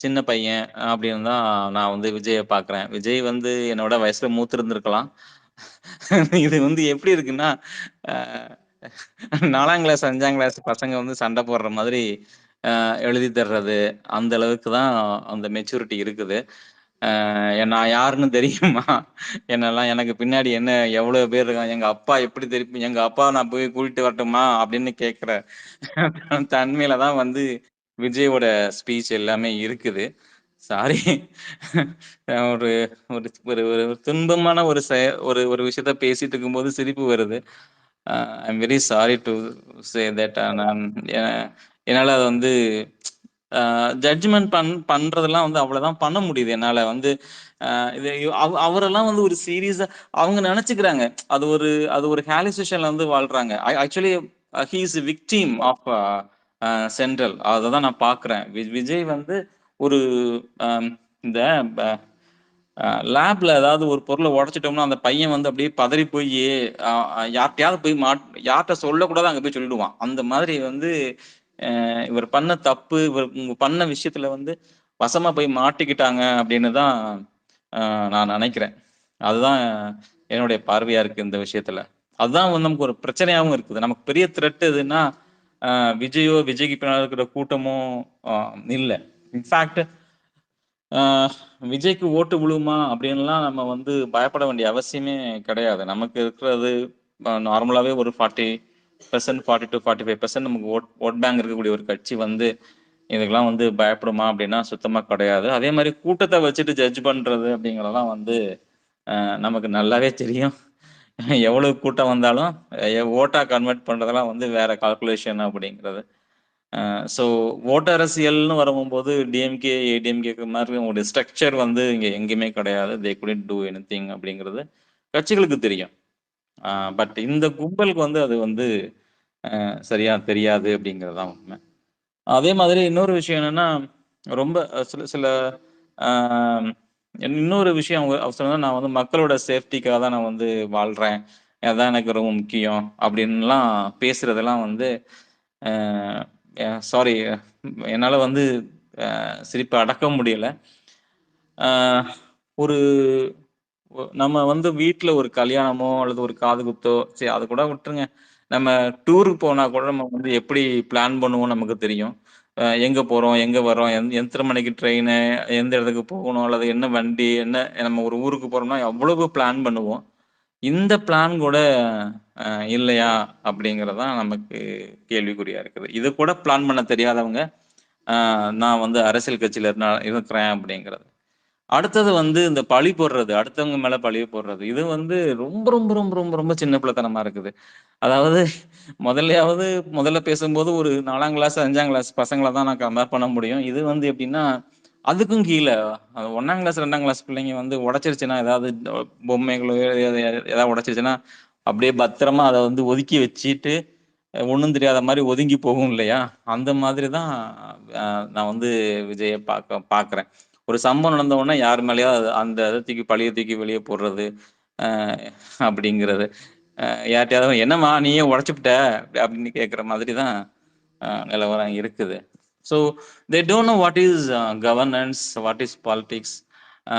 சின்ன பையன் அப்படின்னு தான் நான் வந்து விஜய பார்க்குறேன். விஜய் வந்து என்னோட வயசுல மூத்து இருந்திருக்கலாம். இது வந்து எப்படி இருக்குன்னா, அ 4ஆம் கிளாஸ், 5ஆம் கிளாஸ் பசங்க வந்து சண்ட போடுற மாதிரி எழுதி தர்றது. அந்த அளவுக்கு தான் அந்த மெச்சூரிட்டி இருக்குது. நான் யாருன்னு தெரியுமா? என்னலாம் எனக்கு பின்னாடி என்ன எவ்வளோ பேர் இருக்காங்க? எங்க அப்பா எப்படி தெரியும்? எங்க அப்பாவ நான் போய் கூட்டிட்டு வரட்டுமா? அப்படின்னு கேட்கிற தன்மையில தான் வந்து விஜயோட ஸ்பீச் எல்லாமே இருக்குது. சாரி. ஒரு ஒரு ஒரு ஒரு துன்பமான ஒரு ஒரு விஷயத்த பேசிட்டு இருக்கும்போது சிரிப்பு வருது. I am very sorry to say that நான் எ என்னால அத வந்து ஜட்ஜ்மென்ட் பண்றதெல்லாம் வந்து அவ்வளதான் பண்ண முடியுது என்னால வந்து. இது அவரெல்லாம் வந்து ஒரு சீரியஸா அவங்க நெனச்சுக்கிறாங்க. அது ஒரு ஹாலுசினேஷன்ல வந்து வாழ்றாங்க. Actually he is victim of central. அததான் நான் பார்க்குறேன். விஜய் வந்து ஒரு அம் இந்த ப அ லேப்ல ஏதாவது ஒரு பொருள உடைச்சுட்டோம்னா, அந்த பையன் வந்து அப்படியே பதறி போயி, அ யார்ட்டயாவது போய் யார்ட்ட சொல்லக்கூடாதோ அங்க போய் சொல்லிடுவான். அந்த மாதிரி வந்து இவர் பண்ண தப்பு, இவங்க பண்ண விஷயத்துல வந்து வசமா போய் மாட்டிக்கிட்டாங்க அப்படின்னு தான் அ நான் நெனைக்கிறேன். அதுதான் என்னுடைய பார்வையா இருக்கு இந்த விஷயத்துல. அதுதான் வந்து நமக்கு ஒரு பிரச்சனையாவும் இருக்குது. நமக்கு பெரிய த்ரெட் எதுன்னா, அ விஜயோ, விஜய்க்கு பின்னாடி இருக்கிற கூட்டமோ அ இல்ல. இன்ஃபாக்ட் ஆ விஜய்க்கு ஓட்டு விழுமா? அப்படின்லாம் நம்ம வந்து பயப்பட வேண்டிய அவசியமே கிடையாது. நமக்கு இருக்கிறது நார்மலாவே ஒரு 40% 40-45% நமக்கு வோட் பேங்க் இருக்கக்கூடிய ஒரு கட்சி வந்து, இதுக்கெல்லாம் வந்து பயப்படுமா? அப்படின்னா சுத்தமா கிடையாது. அதே மாரி கூட்டத்த வச்சுட்டு ஜட்ஜ் பண்றது அப்படிங்கிறதெல்லாம் வந்து நமக்கு நல்லாவே தெரியும். எவ்வளவு கூட்டம் வந்தாலும் ஓட்டா கன்வெர்ட் பண்றதெல்லாம் வந்து வேற கால்குலேஷன் அப்படிங்கிறது. ஸோ ஓட்டு அரசியல்னு வரும்போது டிஎம்கே, ஏடிஎம்கேக்கு மாரி ஒரு ஸ்ட்ரக்சர் வந்து இங்க எங்கேயுமே கிடையாது. தே குடன்ட் டூ எனிதிங் அப்படிங்கிறது கட்சிகளுக்கு தெரியும். அ பட் இந்த கும்பலுக்கு வந்து அது வந்து சரியா தெரியாது அப்படிங்கிறது தான் உண்மை. அதே மாதிரி இன்னொரு விஷயம் என்னன்னா, ரொம்ப சில சில அ இன்னொரு விஷயம் அவர் சொன்னது நான் வந்து மக்களோட சேஃப்டிக்காக தான் நான் வந்து வாழ்றேன். அதான் எனக்கு ரொம்ப முக்கியம் அப்படின்லாம் பேசுறதெல்லாம் வந்து அ சாரி என்னால வந்து சிரிப்ப அடக்க முடியல. அ ஒரு நம்ம வந்து வீட்ல ஒரு கல்யாணமோ, அல்லது ஒரு காது குத்தோ, சரி அத கூட விட்டுருங்க. நம்ம டூருக்கு போனா கூட நம்ம வந்து எப்படி பிளான் பண்ணுவோம்னு நமக்கு தெரியும். எங்க போறோம்? எங்க வரோம்? எத்தன மணிக்கு ட்ரெயினு? எந்த இடத்துக்கு போகணும்? அல்லது என்ன வண்டி? என்ன நம்ம ஒரு ஊருக்கு போறோம்னா எவ்வளவு பிளான் பண்ணுவோம். இந்த பிளான் கூட அ இல்லையா? அப்படிங்கிறது தான் நமக்கு கேள்விக்குறியா இருக்குது. இது கூட பிளான் பண்ண தெரியாதவங்க, நான் வந்து அரசியல் கட்சியில இருக்கிறேன் அப்படிங்கிறது. அடுத்தது வந்து இந்த பழி போடுறது. அடுத்தவங்க மேல பழிய போடுறது. இது வந்து ரொம்ப, ரொம்ப, ரொம்ப, ரொம்ப, ரொம்ப சின்ன பிள்ளைத்தனமா இருக்குது. அதாவது முதல்லயாவது முதல்ல பேசும்போது ஒரு 4ஆம் கிளாஸ், 5ஆம் கிளாஸ் பசங்கள தான் நான் கம்பேர் பண்ண முடியும். இது வந்து எப்படின்னா, அதுக்கும் கீழ 1ஆம் கிளாஸ், 2ஆம் கிளாஸ் பிள்ளைங்க வந்து உடைச்சிருச்சுன்னா, ஏதாவது பொம்மைகளோ ஏதாவது உடைச்சிருச்சுன்னா, அப்படியே பத்திரமா அத வந்து ஒதுக்கி வச்சுட்டு, ஒண்ணும் தெரியாத மாரி ஒதுங்கி போகும் இல்லையா? அந்த மாதிரி தான் அ நான் வந்து விஜய பார்க்குறேன். ஒரு சம்பவம் நடந்த உடனே யார் மேலயாவது அந்த இத தூக்கி பழிய தூக்கி வெளிய போடுறது, அ அப்படிங்கிறது. யார்ட்டயாவது "என்னம்மா நீ ஏன் உடைச்சுப்புட்ட?" அப்படின்னு கேட்கிற மாதிரி தான் நிலவரம் இருக்குது. So they don't know what is governance, what is politics. அ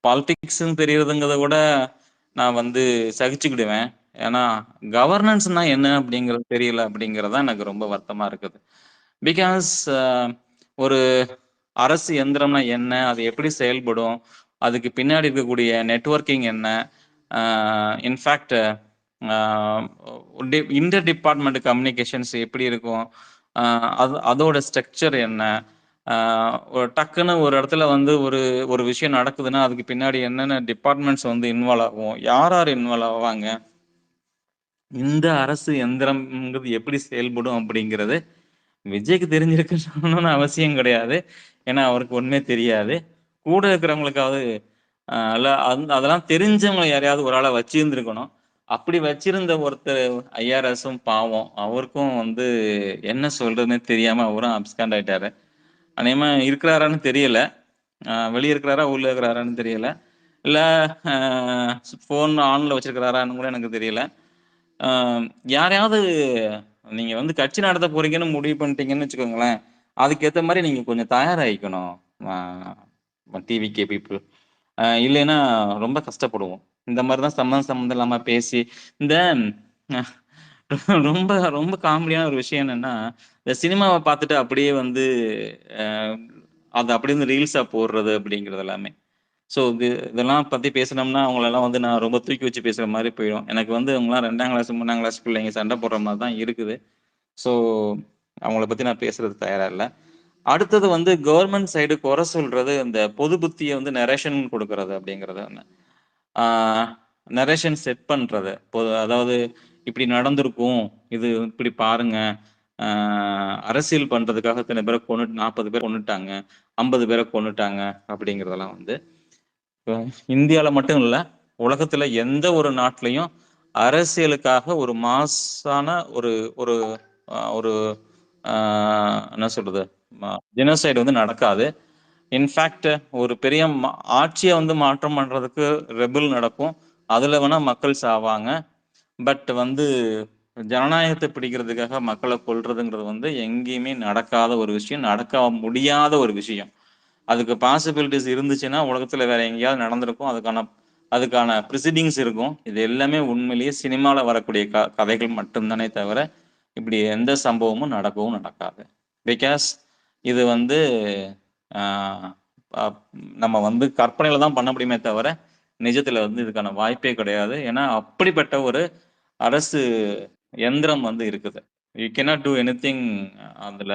பாலிடிக்ஸ்ன்னு தெரியறதுங்கிறத விட நான் வந்து சகிச்சுக்கிடுவேன். ஏன்னா கவர்னன்ஸ்னா என்ன அப்படிங்கிறது தெரியல அப்படிங்கிறது தான் எனக்கு ரொம்ப வருத்தமா இருக்குது. பிகாஸ் ஒரு அரசு எந்திரம்னா என்ன? அது எப்படி செயல்படும்? அதுக்கு பின்னாடி இருக்கக்கூடிய நெட்வொர்க்கிங் என்ன? ஆ இன்ஃபாக்ட் ஆ இன்டர் டிபார்ட்மென்ட் கம்யூனிகேஷன்ஸ் எப்படி இருக்கும்? ஆ அதோட ஸ்ட்ரக்சர் என்ன? ஆ ஒரு டக்குன்னு ஒரு இடத்துல வந்து ஒரு ஒரு விஷயம் நடக்குதுன்னா, அதுக்கு பின்னாடி என்னென்ன டிபார்ட்மென்ட்ஸ் வந்து இன்வால்வ் ஆகும்? யார் யார் இன்வால்வ் ஆவாங்க? இந்த அரசு எந்திரம்ங்கிறது எப்படி செயல்படும் அப்படிங்கிறது விஜய்க்கு தெரிஞ்சிருக்கணும்னு அவசியம் கிடையாது. ஏன்னா, அவருக்கு ஒண்ணுமே தெரியாது. கூட இருக்கிறவங்களுக்காவது அல்ல அதெல்லாம் தெரிஞ்சவங்க யாரையாவது ஒரு ஆள வச்சிருந்திருக்கணும். அப்படி வச்சிருந்த ஒருத்தர் ஐஆர்எஸும் பாவம். அவருக்கும் வந்து என்ன சொல்றதுன்னே தெரியாம அவரும் அப்ஸ்காண்ட் ஆயிட்டாரு. அநேகமா இருக்கிறாரான்னு தெரியல. வெளிய இருக்கிறாரா? உள்ள இருக்கிறாரான்னு தெரியல. இல்ல அ ஃபோன் ஆன்ல வச்சிருக்கிறாரான்னு கூட எனக்கு தெரியல. அ யாரையாவது நீங்க வந்து கட்சி நடத்த போறீங்கன்னு முடிவு பண்ணிட்டீங்கன்னு வச்சுக்கோங்களேன், அதுக்கு ஏத்த மாரி நீங்க கொஞ்சம் தயாராகிக்கணும். TVK people. இல்லைன்னா ரொம்ப கஷ்டப்படுவோம். இந்த மாதிரி தான் சம்மந்தம் இல்லாம பேசி இந்த அஹ், ரொம்ப ரொம்ப காமெடியான ஒரு விஷயம் என்னன்னா, இந்த சினிமாவை பார்த்துட்டு அப்படியே வந்து அஹ், அது அப்படியே வந்து ரீல்ஸா போடுறது அப்படிங்கிறது எல்லாமே. ஸோ இதெல்லாம் பத்தி பேசுனோம்னா, அவங்களெல்லாம் வந்து நான் ரொம்ப தூக்கி வச்சு பேசுற மாரி போயிடும். எனக்கு வந்து அவங்கலாம் 2ஆம் கிளாஸ், 3ஆம் கிளாஸ் பிள்ளைங்க சண்டை போடுற மாரி தான் இருக்குது. ஸோ அவங்கள பத்தி நான் பேசுறதுக்கு தயாரா இல்ல. அடுத்தது வந்து கவர்ன்மெண்ட் சைடு குறை சொல்றது, இந்த பொது புத்திய வந்து நரேஷன் குடுக்குறது அப்படிங்கிறது ஒண்ணு. ஆ நரேஷன் செட் பண்றது. அதாவது இப்படி நடந்திருக்கும். இது இப்படி பாருங்க. ஆ அரசியல் பண்றதுக்காக இத்தன பேர 40 பேர கொன்னுட்டாங்க. 50 பேர கொன்னுட்டாங்க அப்படிங்கிறதெல்லாம் வந்து இந்தியால மட்டும் இல்ல, உலகத்துல எந்த ஒரு நாட்டிலயும் அரசியலுக்காக ஒரு மாஸான ஒரு ஒரு ஒரு என்ன சொல்றது? ஜெனோசைட் வந்து நடக்காது. இன்ஃபேக்ட் ஒரு பெரிய ஆட்சிய வந்து மாற்றம் பண்றதுக்கு ரெபெல் நடக்கும். அதுல வேணா மக்கள் சாவாங்க. பட் வந்து ஜனநாயகத்தை பிடிக்கிறதுக்காக மக்களை கொல்றதுங்கிறது வந்து எங்கேயுமே நடக்காத ஒரு விஷயம், நடக்க முடியாத ஒரு விஷயம். அதுக்கு பாசிபிலிட்டிஸ் இருந்துச்சுன்னா உலகத்துல வேற எங்கேயாவது நடந்திருக்கும். அதுக்கான அதுக்கான ப்ரிசிடிங்ஸ் இருக்கும். இது எல்லாமே உண்மையிலேயே சினிமால வரக்கூடிய கதைகள் மட்டும்தானே தவிர இப்படி எந்த சம்பவமும் நடக்கவும் நடக்காது. பிகாஸ் இது வந்து ஆஹ், அஹ், நம்ம வந்து கற்பனையில தான் பண்ண முடியுமே தவிர நிஜத்துல வந்து இதுக்கான வாய்ப்பே கிடையாது. ஏன்னா அப்படிப்பட்ட ஒரு அரசு எந்திரம் வந்து இருக்குது. You cannot two anything. அதுல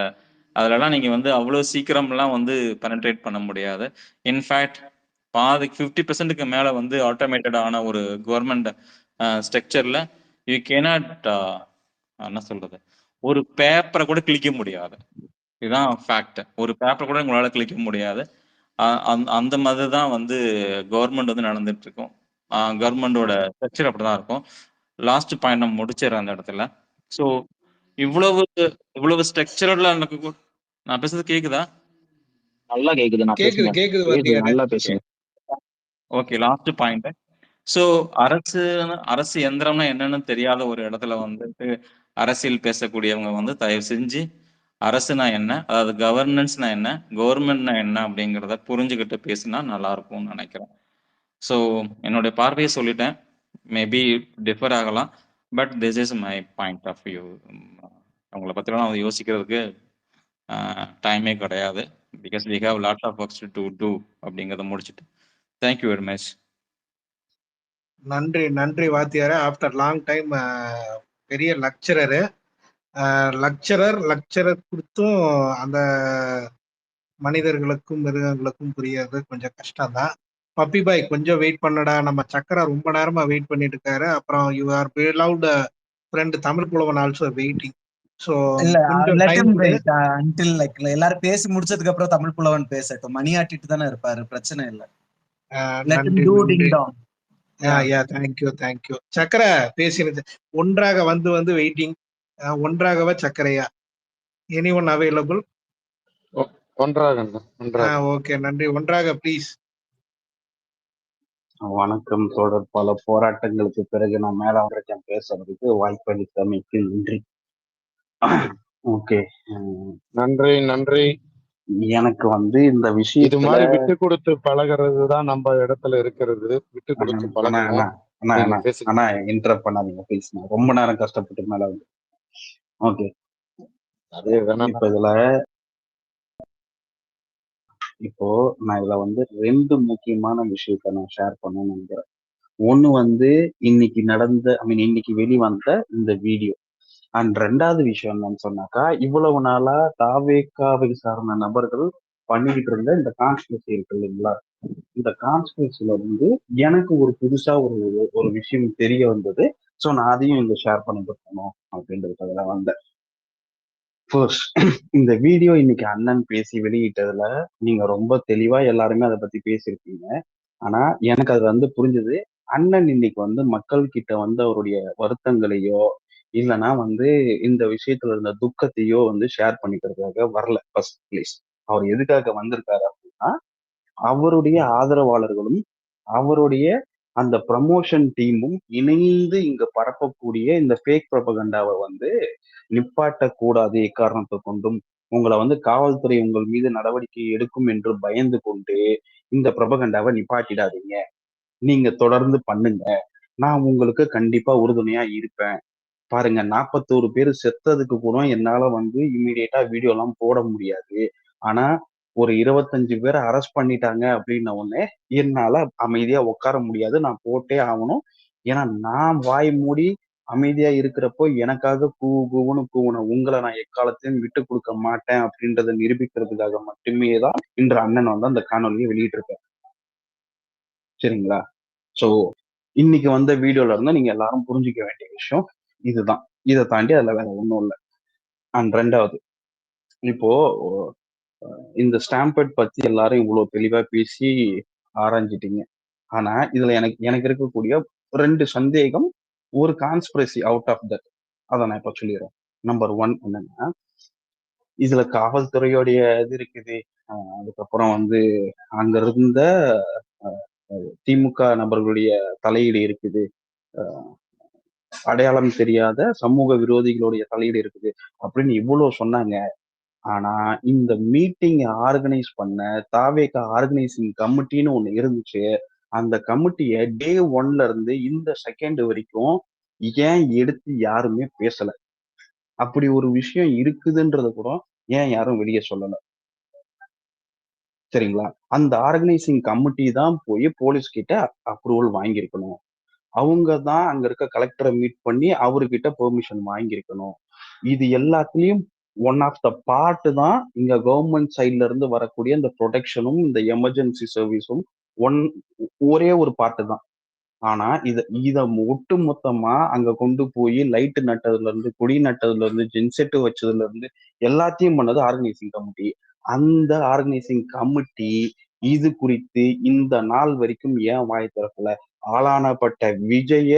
அதுலலாம் நீங்க வந்து அவ்வளவு சீக்கிரம்லாம் வந்து பெனட்ரேட் பண்ண முடியாது. இன்ஃபேக்ட் பாதி 50%க்கு மேல வந்து ஆட்டோமேட்டட் ஆன ஒரு கவர்மெண்ட் ஸ்ட்ரக்சர்ல யூ கேனாட் என்ன சொல்றது, ஒரு பேப்பரை கூட கிழிக்க முடியாது. இதுதான் ஃபேக்ட். ஒரு பேப்பர் கூட உங்களால கிழிக்க முடியாது. அந்த மாதிரி தான் வந்து கவர்மெண்ட் வந்து நடந்துட்டு இருக்கும். கவர்மெண்டோட ஸ்ட்ரக்சர் அப்படிதான் இருக்கும். லாஸ்ட் பாயிண்ட் நான் முடிச்சிடறேன் அந்த இடத்துல. ஸோ இவ்வளவு இவ்வளவு ஸ்ட்ரக்சரலா எனக்கு நான் பேசுறது கேக்குதா? நல்லா கேக்குது. நான் கேக்குது பேசுங்க. கேக்குது பேசுங்க, வாத்தியாரே. நல்லா பேசுங்க. Okay, last point. ஸோ அரசு எந்திரம்னா என்னன்னு தெரியாத ஒரு இடத்துல வந்துட்டு அரசியல் பேசக்கூடியவங்க வந்து தயவு செஞ்சு அரசுனா என்ன, அதாவது கவர்னன்ஸ்னா என்ன, கவர்மெண்ட்னா என்ன அப்படிங்கிறத புரிஞ்சுக்கிட்டு பேசினா நல்லா இருக்கும்னு நினைக்கிறேன். ஸோ என்னுடைய பார்வையை சொல்லிட்டேன். மேபி டிஃபர் ஆகலாம். But this is my point of view. அவங்கள பற்றிலாம் நான் யோசிக்கிறதுக்கு டைமே கிடையாது. Because we have lot of works to do அப்படிங்கிறத முடிச்சுட்டு தேங்க்யூ வெரி மச். நன்றி நன்றி வாத்தியாரே. ஆஃப்டர் லாங் டைம் பெரிய லெக்சரரு. லெக்சரர் கொடுத்தும் அந்த மனிதர்களுக்கும் மிருகங்களுக்கும் புரியாது கொஞ்சம் கஷ்டம்தான். பப்பி பாய் கொஞ்சம் வெயிட் பண்ணடா. நம்ம சக்கரை ரொம்ப நேரமா வெயிட் பண்ணிட்டு இருக்காரு. அப்புறம் யூ ஆர் பிலவ்ட் ஃப்ரெண்ட் தமிழ் புலவன் ஆல்சோ வெயிட்டிங். ஸோ இல்ல கொஞ்சம் let டைம் him கொடு. wait until like எல்லாரும் பேசி முடிச்சதுக்கு அப்புறம் தமிழ் புலவன் பேசட்டும். மணி ஆட்டிட்டு தானே இருப்பாரு, பிரச்சனை இல்ல. Let him நன்றி do ding நன்றி. dong. தேங்க்யூ. சக்கரை பேசினது ஒன்றாக வந்து வெயிட்டிங். ஒன்றாகவா சக்கரையா? Any one available? ஒன்றாக. ஓகே, நன்றி. ஒன்றாக ப்ளீஸ். வணக்கம் தோழர். பல போராட்டங்களுக்கு பிறகு நான் மேல வந்திருக்கேன். பேசுறதுக்கு வாய்ப்பளித்தமைக்கு நன்றி. ஓகே, நன்றி நன்றி. எனக்கு வந்து இந்த இது விஷயத்துல மாதிரி விட்டு கொடுத்து பழகிறது தான் நம்ம இடத்துல இருக்கிறது. விட்டு கொடுத்து பழகணும். நீங்க பேசுங்க. ஆனா இன்டரப்ட் பண்ணாதீங்க ப்ளீஸ். நான் ரொம்ப நேரம் கஷ்டப்பட்டு மேல வந்து. ஓகே, அதே வேணா இப்ப இப்போ நான் இதுல வந்து 2 முக்கியமான விஷயத்த நான் ஷேர் பண்ணணும்னு நினைக்கிறேன். ஒண்ணு வந்து இன்னைக்கு நடந்த இன்னைக்கு வெளிவந்த இந்த வீடியோ. அண்ட் 2வது விஷயம் என்னன்னு சொன்னாக்கா, இவ்வளவு நாளா தாவேக்காவை சார்ந்த நபர்கள் பண்ணிக்கிட்டு இருந்த இந்த கான்ஸ்பிரசி இருக்கு இல்லைங்களா? இந்த கான்ஸ்பிரசில வந்து எனக்கு ஒரு புதுசா ஒரு ஒரு விஷயம் தெரிய வந்தது. ஸோ நான் அதையும் இங்க ஷேர் பண்ணிட்டு போகணும் அப்படின்றதுக்காக வந்தேன். ஃபர்ஸ்ட், இந்த வீடியோ இன்னைக்கு அண்ணன் பேசி வெளியிட்டதுல நீங்க ரொம்ப தெளிவா எல்லாருமே அதை பத்தி பேசியிருக்கீங்க. ஆனா எனக்கு அது வந்து புரிஞ்சது, அண்ணன் இன்னைக்கு வந்து மக்கள் கிட்ட வந்து அவருடைய வருத்தங்களையோ இல்லைன்னா வந்து இந்த விஷயத்துல இருந்த துக்கத்தையோ வந்து ஷேர் பண்ணிக்கிறதுக்காக வரல. ஃபர்ஸ்ட் பிளேஸ் அவர் எதுக்காக வந்திருக்காரு அப்படின்னா, அவருடைய ஆதரவாளர்களும் அவருடைய அந்த ப்ரமோஷன் டீமும் இணைந்து இங்க பரப்பக்கூடிய இந்த ஃபேக் ப்ரொபகண்டாவை வந்து நிப்பாட்டக்கூடாது எக்காரணத்தை கொண்டும் உங்களை வந்து காவல்துறை உங்கள் மீது நடவடிக்கை எடுக்கும் என்று பயந்து கொண்டு இந்த ப்ரொபகண்டாவை நிப்பாட்டிடாதீங்க. நீங்க தொடர்ந்து பண்ணுங்க. நான் உங்களுக்கு கண்டிப்பா உறுதுணையா இருப்பேன். பாருங்க 41 பேர் செத்ததுக்கு கூட என்னால வந்து இம்மீடியட்டா வீடியோ எல்லாம் போட முடியாது. ஆனா ஒரு 25 பேரை அரெஸ்ட் பண்ணிட்டாங்க அப்படின்ன உடனே என்னால அமைதியா உட்கார முடியாது. நான் போட்டே ஆகணும். ஏன்னா நான் வாய் மூடி அமைதியா இருக்கிறப்போ எனக்காக கூவுன்னு கூவுன உங்களை நான் எக்காலத்தையும் விட்டு கொடுக்க மாட்டேன் அப்படின்றத நிரூபிக்கிறதுக்காக மட்டுமே தான் இன்று அண்ணன் வந்து அந்த காணொலியை வெளியிட்டிருக்காரு. சரிங்களா? சோ இன்னைக்கு வந்த வீடியோல இருந்து நீங்க எல்லாரும் புரிஞ்சுக்க வேண்டிய விஷயம் இதுதான். இதை தாண்டி அதுல வேற ஒண்ணும் இல்லை. அண்ட் ரெண்டாவது, இப்போ இந்த ஸ்டாம்பேட் பத்தி எல்லாரும் இவ்வளவு தெளிவா பேசி ஆராய்ஞ்சிட்டீங்க. ஆனா இதுல எனக்கு இருக்கக்கூடிய 2 சந்தேகம், ஒரு கான்ஸ்பிரசி அவுட் ஆஃப் தட். அதை நான் இப்ப சொல்லிடுறேன். நம்பர் 1 என்னன்னா, இதுல காவல்துறையோடைய இது இருக்குது. அதுக்கப்புறம் வந்து அங்க இருந்த திமுக நபர்களுடைய தலையீடு இருக்குது. அடையாளம் தெரியாத சமூக விரோதிகளுடைய தலையீடு இருக்குது அப்படின்னு இவ்வளவு சொன்னாங்க. ஆனா இந்த மீட்டிங் ஆர்கனைஸ் பண்ண தாவேகா ஆர்கனைசிங் கமிட்டின்னு ஒண்ணு இருந்துச்சு. அந்த கமிட்டிய டே 1ல இருந்து இந்த செகண்ட் வரைக்கும் ஏன் எடுத்து யாருமே பேசல? அப்படி ஒரு விஷயம் இருக்குதுன்றத கூட ஏன் யாரும் வெளியே சொல்லல? சரிங்களா? அந்த ஆர்கனைசிங் கமிட்டி தான் போய் போலீஸ் கிட்ட அப்ரூவல் வாங்கியிருக்கணும். அவங்க தான் அங்க இருக்க கலெக்டரை மீட் பண்ணி அவர்கிட்ட பெர்மிஷன் வாங்கியிருக்கணும். இது எல்லாத்துலயும் ஒன் ஆஃப் த பார்ட் தான் இங்க கவர்மெண்ட் சைட்ல இருந்து வரக்கூடிய இந்த ப்ரொடெக்ஷனும் இந்த எமர்ஜென்சி சர்வீஸும் ஒரே ஒரு பார்ட் தான். ஆனா இத ஒட்டு மொத்தமா அங்க கொண்டு போய் லைட் நட்டதுல இருந்து, கொடி நட்டதுல இருந்து, ஜென்செட் வச்சதுல இருந்து எல்லாத்தையும் பண்ணது ஆர்கனைசிங் கமிட்டி. அந்த ஆர்கனைசிங் கமிட்டி இது குறித்து இந்த நாள் வரைக்கும் ஏன் வாய் திறக்கல? ஆளானப்பட்ட விஜய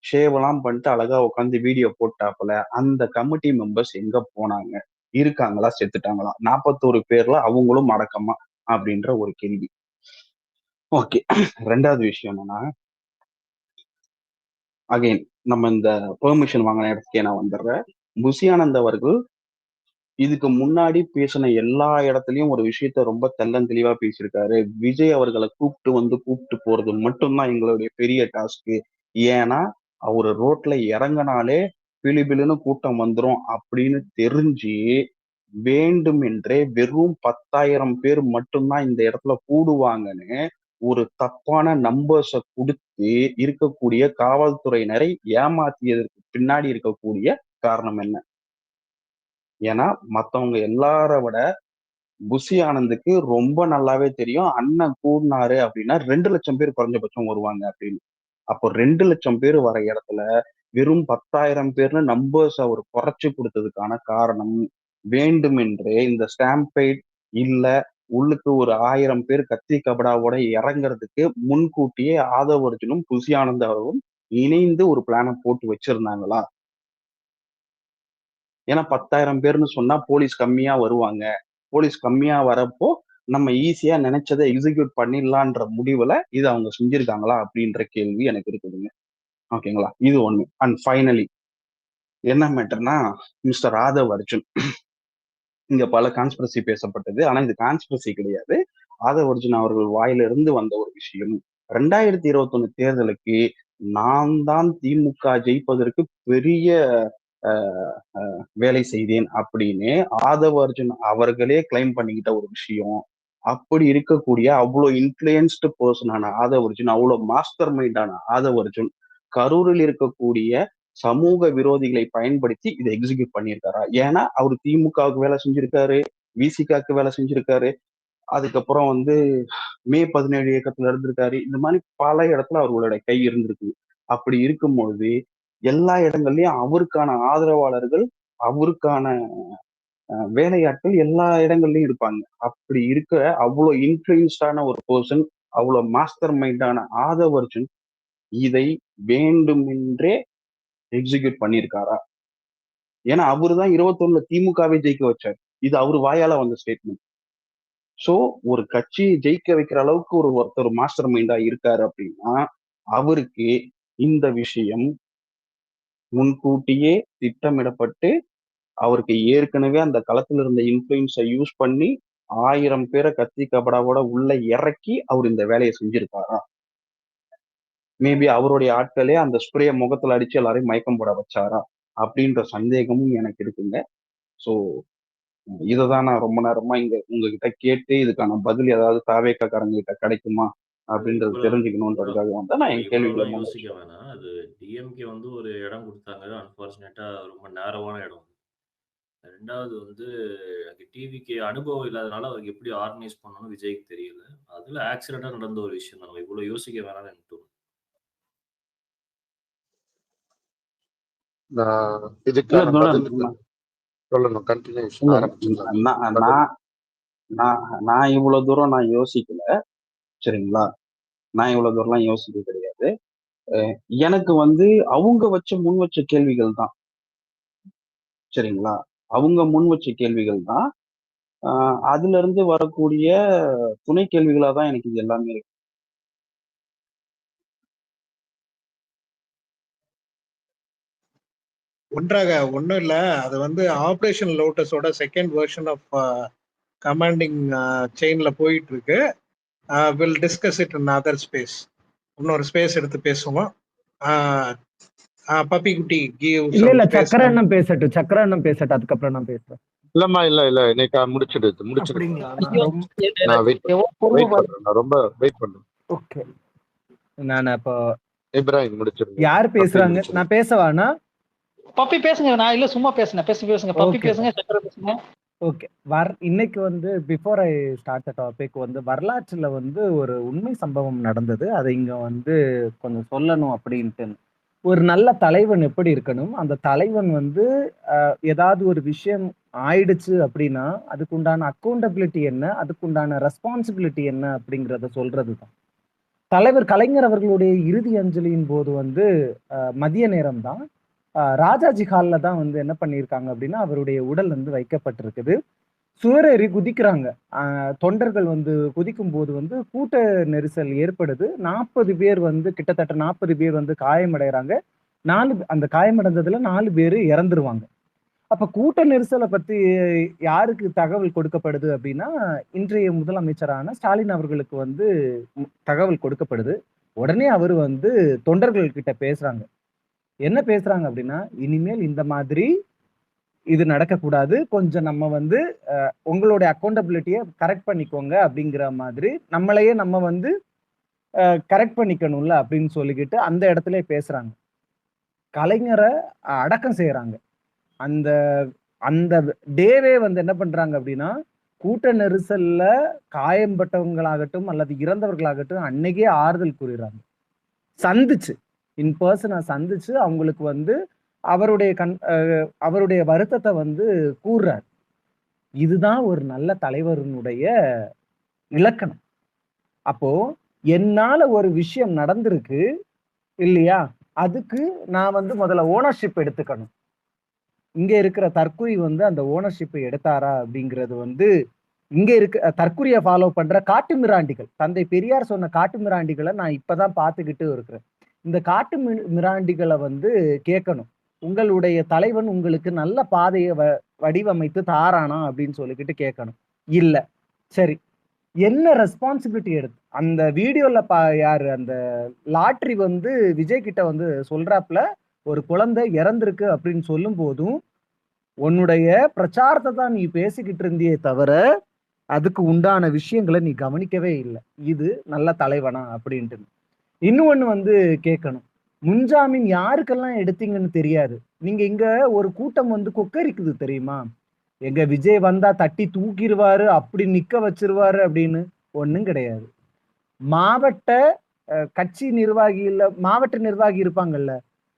ஷேவெல்லாம் பண்ணிட்டு அழகா உட்காந்து வீடியோ போட்டாப்புல அந்த கமிட்டி மெம்பர்ஸ் எங்க போனாங்க? இருக்காங்களா, செத்துட்டாங்களா? 41 பேர்ல அவங்களும் அடக்கமா அப்படின்ற ஒரு கேள்வி. ஓகே. ரெண்டாவது விஷயம் என்னன்னா, அகைன் நம்ம இந்த பெர்மிஷன் வாங்கின இடத்துக்கே நான் வந்துடுறேன். புசி ஆனந்த் அவர்கள் இதுக்கு முன்னாடி பேசின எல்லா இடத்துலயும் ஒரு விஷயத்த ரொம்ப தெள்ளந்தெளிவா பேசியிருக்காரு. விஜய் அவர்களை கூப்பிட்டு போறது மட்டும்தான் எங்களுடைய பெரிய டாஸ்க். ஏன்னா அவரு ரோட்ல இறங்கினாலே பிளிபிளின்னு கூட்டம் வந்துரும் அப்படின்னு தெரிஞ்சு வேண்டுமென்றே வெறும் 10,000 பேர் மட்டும்தான் இந்த இடத்துல கூடுவாங்கன்னு ஒரு தப்பான நம்பர்ஸ கொடுத்து இருக்கக்கூடிய காவல்துறையினரை ஏமாத்தியதற்கு பின்னாடி இருக்கக்கூடிய காரணம் என்ன? ஏன்னா மத்தவங்க எல்லார விட புசி ஆனந்துக்கு ரொம்ப நல்லாவே தெரியும் அண்ணன் கூடினாரு அப்படின்னா 2 லட்சம் பேர் குறைஞ்சபட்சம் வருவாங்க அப்படின்னு. அப்போ 2 லட்சம் பேர் வர இடத்துல வெறும் 10,000 பேர்னு நம்பர்ஸ் அவர் குறைச்சு கொடுத்ததுக்கான காரணம் வேண்டுமென்றே இந்த ஸ்டாம்பைட் இல்ல உள்ளுக்கு ஒரு 1000 பேர் கத்தி கபடாவோட இறங்குறதுக்கு முன்கூட்டியே ஆதவ அர்ஜுனும் புசி ஆனந்த் அவர்களும் இணைந்து ஒரு பிளானை போட்டு வச்சிருந்தாங்களா? ஏன்னா 10,000 பேர்னு சொன்னா போலீஸ் கம்மியா வருவாங்க. போலீஸ் கம்மியா வரப்போ நம்ம ஈஸியா நினைச்சதை எக்ஸிக்யூட் பண்ணிடலான்ற முடிவுல இது அவங்க செஞ்சிருக்காங்களா அப்படின்ற கேள்வி எனக்கு இருக்குதுங்க. ஓகேங்களா? இது ஒண்ணு. அண்ட் ஃபைனலி என்ன மேட்டர்னா, மிஸ்டர் ஆதவ் அர்ஜுன், இங்க பல கான்ஸ்பிரசி பேசப்பட்டது. ஆனா இது கான்ஸ்பிரசி கிடையாது. ஆதவ் அர்ஜுன் அவர்கள் வாயிலிருந்து வந்த ஒரு விஷயம். 2021 தேர்தலுக்கு நான் தான் திமுக ஜெயிப்பதற்கு பெரிய வேலை செய்தேன் அப்படின்னு ஆதவ் அர்ஜுன் அவர்களே கிளைம் பண்ணிக்கிட்ட ஒரு விஷயம். அப்படி இருக்கக்கூடிய அவ்வளவு இன்ஃபுளுயன்ஸ்டு பர்சனான ஆதவ் அர்ஜுன், அவ்வளவு மாஸ்டர் மைண்டான ஆதவ் அர்ஜுன் கரூரில் இருக்கக்கூடிய சமூக விரோதிகளை பயன்படுத்தி இதை எக்ஸிக்யூட் பண்ணியிருக்காரா? ஏன்னா அவர் திமுகவுக்கு வேலை செஞ்சிருக்காரு, விசிகாக்கு வேலை செஞ்சிருக்காரு, அதுக்கப்புறம் வந்து மே 17 இயக்கத்துல இருந்திருக்காரு. இந்த மாதிரி பல இடத்துல அவர்களுடைய கை இருந்திருக்கு. அப்படி இருக்கும்பொழுது எல்லா இடங்கள்லயும் அவருக்கான ஆதரவாளர்கள், அவருக்கான வேலையாட்கள் எல்லா இடங்கள்லயும் இருப்பாங்க. அப்படி இருக்க அவ்வளவு இன்ஃபுளுயன்ஸ்டான ஒரு பர்சன், அவ்வளவு மாஸ்டர் மைண்டான ஆதவ் அர்ஜுன் இதை வேண்டுமென்றே எக்ஸிக்யூட் பண்ணியிருக்காரா? ஏன்னா அவருதான் 21ல திமுகவை ஜெயிக்க வச்சார். இது அவரு வாயால வந்த ஸ்டேட்மெண்ட். சோ ஒரு கட்சியை ஜெயிக்க வைக்கிற அளவுக்கு ஒருத்தர் மாஸ்டர் மைண்டா இருக்காரு அப்படின்னா அவருக்கு இந்த விஷயம் முன்கூட்டியே திட்டமிடப்பட்டு அவருக்கு ஏற்கனவே அந்த களத்துல இருந்த இன்ஃப்ளூயன்ஸை யூஸ் பண்ணி 1000 பேரை கத்தி கபடாவோட உள்ள இறக்கி அவர் இந்த வேலையை செஞ்சிருக்காரா? மேபி அவருடைய ஆட்களே அந்த ஸ்ப்ரேயை முகத்துல அடிச்சு எல்லாரையும் மயக்கம் போட வச்சாரா? அப்படின்ற சந்தேகமும் எனக்கு இருக்குங்க. ஸோ இததான் நான் ரொம்ப நேரமா இங்க உங்ககிட்ட கேட்டு இதுக்கான பதில் ஏதாவது தாவேக்காரங்க கிட்ட கிடைக்குமா அப்படின்றது தெரிஞ்சுக்கணுன்றதுக்காக வந்தா நான் என் கேள்விகளை இவ்வளவுலாம் யோசிக்க வேணாம். அது டிஎம்கே வந்து ஒரு இடம் கொடுத்தாங்க. அன்பார்ச்சுனேட்டா ரொம்ப நேரமான இடம். 2வது வந்து டிவிக்கு அனுபவம் இல்லாதனால அவருக்கு எப்படி ஆர்கனைஸ் பண்ணணும்னு விஜய்க்கு தெரியல. அதுல ஆக்சிடென்டா நடந்த ஒரு விஷயம் தான். நம்ம இவ்வளவு யோசிக்க வேணாம்னு எனக்கு தோணுது. இதுக்கான பதில் சொல்லணும். கண்டினியூஷன் ஆரம்பிச்சுக்கலாம். நான் இவ்வளவு தூரம் நான் யோசிக்கல, சரிங்களா? நான் இவ்வளவு தூரம்லாம் யோசிக்க கிடையாது. எனக்கு வந்து அவங்க முன் வச்ச கேள்விகள் தான், சரிங்களா? அவங்க முன் வச்ச கேள்விகள் தான். அதுல இருந்து வரக்கூடிய துணை கேள்விகளா தான் எனக்கு இது எல்லாமே இருக்கு. ஒன்றும் இல்ல, அது வந்து ஆபரேஷன் லோட்டஸோட செகண்ட் வெர்ஷன் ஆஃப் கமாண்டிங் செயின்ல போயிட்டு இருக்கு. Will discuss it in other space. இன்னொரு ஸ்பேஸ் எடுத்து பேசுவோம். பப்பி குட்டி இல்ல சக்கரண்ணம் பேசட்டும், அதுக்கப்புறம் நான் பேசுறேன். இல்லம்மா, இல்ல இன்னைக்கு முடிச்சிடு. நான் வெயிட் பண்றேன். நான் ரொம்ப வெயிட் பண்றேன். ஓகே, நான் அப்போ இப்ராஹிம் முடிச்சிருங்க. யார் பேசுறாங்க? நான் பேசவானா? பப்பி பேசுங்க. நான் இல்ல சும்மா பேசுங்க. பப்பி பேசுங்க, சக்கரை பேசுங்க. ஓகே. இன்னைக்கு வந்து before I start the topic வந்து வரலாற்றுல வந்து ஒரு உண்மை சம்பவம் நடந்தது. அதை இங்க வந்து கொஞ்சம் சொல்லணும் அப்படின்ட்டு. ஒரு நல்ல தலைவன் எப்படி இருக்கணும், அந்த தலைவன் வந்து ஏதாவது ஒரு விஷயம் ஆயிடுச்சு அப்படின்னா அதுக்குண்டான அக்கௌண்டபிலிட்டி என்ன, அதுக்குண்டான ரெஸ்பான்சிபிலிட்டி என்ன அப்படிங்கிறத சொல்றதுதான். தலைவர் கலைஞர் அவர்களுடைய இறுதி அஞ்சலியின் போது வந்து மதிய நேரம் தான் ராஜாஜி ஹால்ல தான் வந்து என்ன பண்ணியிருக்காங்க அப்படின்னா அவருடைய உடல் வந்து வைக்கப்பட்டிருக்குது. சுவரேறி குதிக்கிறாங்க. தொண்டர்கள் வந்து குதிக்கும் போது வந்து கூட்ட நெரிசல் ஏற்படுது. 40 பேர் வந்து கிட்டத்தட்ட 40 பேர் வந்து காயமடைகிறாங்க. அந்த காயமடைந்ததுல 4 பேர் இறந்துருவாங்க. அப்ப கூட்ட நெரிசலை பத்தி யாருக்கு தகவல் கொடுக்கப்படுது அப்படின்னா இன்றைய முதலமைச்சரான ஸ்டாலின் அவர்களுக்கு வந்து தகவல் கொடுக்கப்படுது. உடனே அவர் வந்து தொண்டர்கள் கிட்ட பேசுறாங்க. என்ன பேசுறாங்க அப்படின்னா, இனிமேல் இந்த மாதிரி இது நடக்கக்கூடாது, கொஞ்சம் நம்ம வந்து உங்களுடைய அக்கௌண்டபிலிட்டியை கரெக்ட் பண்ணிக்கோங்க அப்படிங்கிற மாதிரி நம்மளையே நம்ம வந்து கரெக்ட் பண்ணிக்கணும்ல அப்படின்னு சொல்லிக்கிட்டு அந்த இடத்துல பேசுறாங்க. கலைஞரை அடக்கம் செய்யறாங்க. அந்த அந்த டேவே வந்து என்ன பண்றாங்க அப்படின்னா கூட்ட நெரிசல்ல காயம்பட்டவங்களாகட்டும் அல்லது இறந்தவர்களாகட்டும் அன்னைக்கே ஆறுதல் கூறுறாங்க. சந்திச்சு இன் பர்சனை சந்திச்சு அவங்களுக்கு வந்து அவருடைய வருத்தத்தை வந்து கூறுறார். இதுதான் ஒரு நல்ல தலைவருடைய இலக்கணம். அப்போ என்னால ஒரு விஷயம் நடந்திருக்கு இல்லையா, அதுக்கு நான் வந்து முதல்ல ஓனர்ஷிப் எடுத்துக்கணும். இங்க இருக்கிற தற்குறி வந்து அந்த ஓனர்ஷிப்பை எடுத்தாரா அப்படிங்கிறது வந்து இங்க இருக்க தற்குறியை ஃபாலோ பண்ற காட்டு மிராண்டிகள், தந்தை பெரியார் சொன்ன காட்டு மிராண்டிகளை நான் இப்பதான் பார்த்துக்கிட்டு இருக்கிறேன். இந்த காட்டு மிராண்டிகளை வந்து கேட்கணும், உங்களுடைய தலைவன் உங்களுக்கு நல்ல பாதையை வடிவமைத்து தாரானா அப்படின்னு சொல்லிக்கிட்டு கேட்கணும். இல்ல, சரி என்ன ரெஸ்பான்சிபிலிட்டி எடுத்து அந்த வீடியோல யாரு அந்த லாட்ரி வந்து விஜய் கிட்ட வந்து சொல்றாப்புல ஒரு குழந்தை இறந்திருக்கு அப்படின்னு சொல்லும் போதும் உன்னுடைய பிரச்சாரத்தை தான் நீ பேசிக்கிட்டு இருந்தியே தவிர அதுக்கு உண்டான விஷயங்களை நீ கவனிக்கவே இல்லை. இது நல்ல தலைவனா அப்படின்ட்டு. இன்னொன்னு வந்து கேட்கணும், முன்ஜாமீன் யாருக்கெல்லாம் எடுத்தீங்கன்னு தெரியாது. நீங்க இங்க ஒரு கூட்டம் வந்து கொக்கரிக்குது தெரியுமா, எங்க விஜய் வந்தா தட்டி தூக்கிடுவாரு, அப்படி நிக்க வச்சிருவாரு அப்படின்னு. ஒண்ணும் கிடையாது. மாவட்ட கட்சி நிர்வாகி இல்ல, மாவட்ட நிர்வாகி இருப்பாங்கல்ல,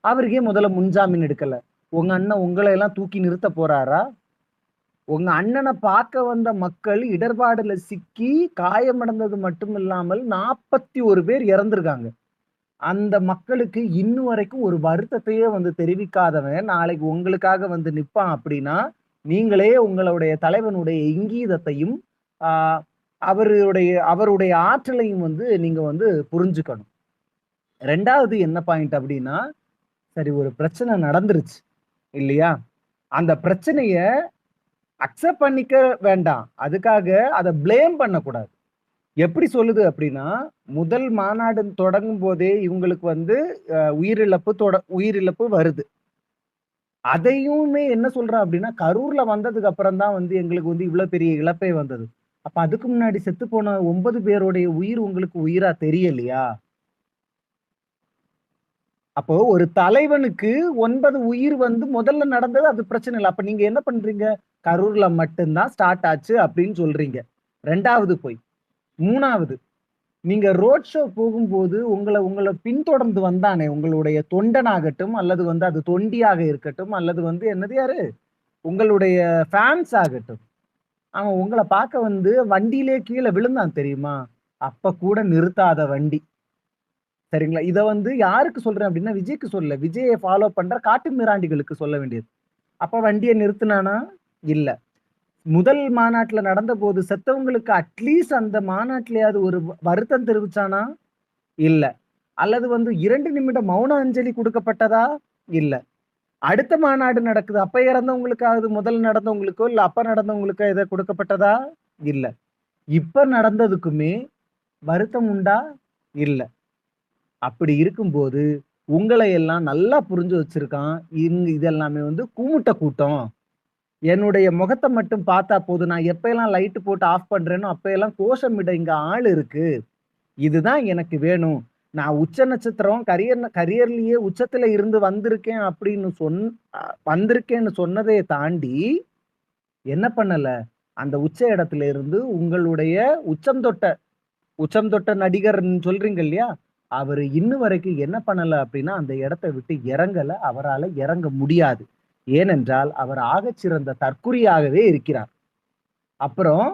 அவருக்கே முதல்ல முன்ஜாமீன் எடுக்கல. உங்க அண்ணன் உங்களை எல்லாம் தூக்கி நிறுத்த போறாரா? உங்க அண்ணனை பார்க்க வந்த மக்கள் இடர்பாடுல சிக்கி காயமடைந்தது மட்டும் இல்லாமல் 41 பேர் இறந்திருக்காங்க. அந்த மக்களுக்கு இன்னும் வரைக்கும் ஒரு வருத்தத்தையே வந்து தெரிவிக்காதவன் நாளைக்கு உங்களுக்காக வந்து நிப்பான் அப்படின்னா நீங்களே உங்களுடைய தலைவனுடைய இங்கீதத்தையும் அவருடைய ஆற்றலையும் வந்து நீங்க வந்து புரிஞ்சுக்கணும். 2வது என்ன பாயிண்ட் அப்படின்னா, சரி ஒரு பிரச்சனை நடந்துருச்சு இல்லையா, அந்த பிரச்சனைய அக்செப்ட் பண்ணிக்க வேண்டாம், அதுக்காக அதை பிளேம் பண்ணக்கூடாது. எப்படி சொல்லுது அப்படின்னா, முதல் மாநாடு தொடங்கும் போதே இவங்களுக்கு வந்து உயிரிழப்பு வருது. அதையுமே என்ன சொல்றேன் அப்படின்னா, கரூர்ல வந்ததுக்கு அப்புறம் தான் வந்து எங்களுக்கு வந்து இவ்வளவு பெரிய இழப்பே வந்தது. அப்ப அதுக்கு முன்னாடி செத்து போன 9 பேருடைய உயிர் உங்களுக்கு உயிரா தெரியலையா? அப்போ ஒரு தலைவனுக்கு 9 உயிர் வந்து முதல்ல நடந்தது, அது பிரச்சனை இல்லை. அப்ப நீங்க என்ன பண்றீங்க? கரூர்ல மட்டும்தான் ஸ்டார்ட் ஆச்சு அப்படின்னு சொல்றீங்க. 2வது போய் 3வது நீங்க ரோட் ஷோ போகும்போது உங்களை பின்தொடர்ந்து வந்தானே உங்களுடைய தொண்டனாகட்டும், அல்லது வந்து அது தொண்டியாக இருக்கட்டும், அல்லது வந்து என்னது யாரு உங்களுடைய ஃபேன்ஸ் ஆகட்டும், அவன் உங்களை பார்க்க வந்து வண்டியிலே கீழே விழுந்தான் தெரியுமா? அப்ப கூட நிறுத்தாத வண்டி. சரிங்களா? இத வந்து யாருக்கு சொல்றேன் அப்படின்னா, விஜய்க்கு சொல்ல, விஜயை ஃபாலோ பண்ற காட்டு மிராண்டிகளுக்கு சொல்ல வேண்டியது. அப்ப வண்டியை நிறுத்தினானா? இல்ல. முதல் மாநாட்டுல நடந்த போது செத்தவங்களுக்கு அட்லீஸ்ட் அந்த மாநாட்டிலேயாவது ஒரு வருத்தம் தெரிவிச்சானா? இல்ல. அல்லது வந்து 2 நிமிட மௌன அஞ்சலி கொடுக்கப்பட்டதா? இல்ல. அடுத்த மாநாடு நடக்குது, அப்ப இறந்தவங்களுக்காவது முதல் நடந்தவங்களுக்கோ இல்ல அப்ப நடந்தவங்களுக்கோ இதை கொடுக்கப்பட்டதா? இல்ல. இப்ப நடந்ததுக்குமே வருத்தம் உண்டா? இல்ல. அப்படி இருக்கும்போது உங்களை எல்லாம் நல்லா புரிஞ்சு வச்சிருக்கான். இது எல்லாமே வந்து கூமுட்ட கூட்டம். என்னுடைய முகத்தை மட்டும் பார்த்தா போதும், நான் எப்பெல்லாம் லைட் போட்டு ஆஃப் பண்றேனோ அப்பெல்லாம் கோஷமிட இங்க ஆள் இருக்கு, இதுதான் எனக்கு வேணும், நான் உச்ச நட்சத்திரம் கரியர்லயே உச்சத்துல இருந்து வந்திருக்கேன் அப்படின்னு வந்திருக்கேன்னு சொன்னதை தாண்டி என்ன பண்ணல, அந்த உச்ச இடத்துல இருந்து உங்களுடைய உச்சம் தொட்ட நடிகர்ன்னு சொல்றீங்க இல்லையா, அவரு இன்னும் வரைக்கும் என்ன பண்ணல அப்படின்னா அந்த இடத்தை விட்டு இறங்கல, அவரால் இறங்க முடியாது. ஏனென்றால் அவர் ஆகச்சிறந்த தற்குறியாகவே இருக்கிறார். அப்புறம்